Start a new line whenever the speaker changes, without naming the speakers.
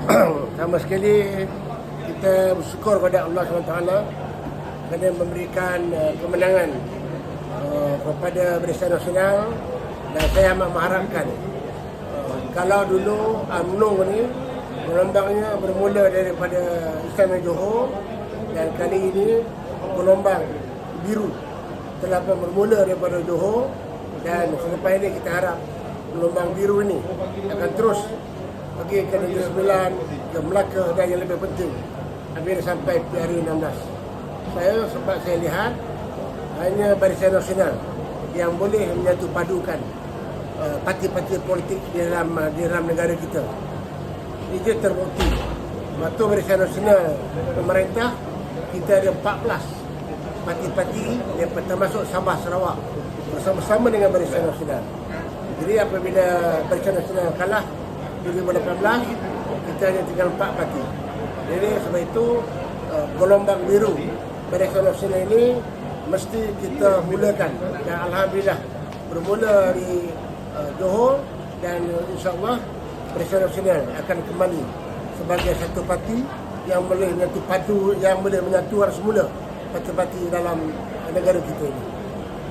Sama sekali kita bersyukur kepada Allah SWT kerana memberikan kemenangan kepada Barisan Nasional, dan saya amat mengharapkan kalau dulu UMNO ni gelombangnya bermula daripada Istana Johor, dan kali ini gelombang biru telah bermula daripada Johor, dan selepas ini kita harap gelombang biru ini akan terus pergi ke Negeri Sembilan, ke Melaka, dan yang lebih penting hampir sampai hari 16. Sebab saya lihat hanya Barisan Nasional yang boleh menyatu padukan parti-parti politik di dalam negara kita. Itu terbukti. Waktu Barisan Nasional pemerintah, kita ada 14 parti-parti yang termasuk Sabah Sarawak bersama-sama dengan Barisan Nasional. Jadi apabila Barisan Nasional kalah 2018, kita hanya tinggal 4 parti. Jadi sebab itu gelombang biru Barisan Nasional ini mesti kita mulakan, dan alhamdulillah bermula di Johor, dan insya-Allah Barisan Nasional akan kembali sebagai satu parti yang boleh menyatu semula parti-parti dalam negara kita ini.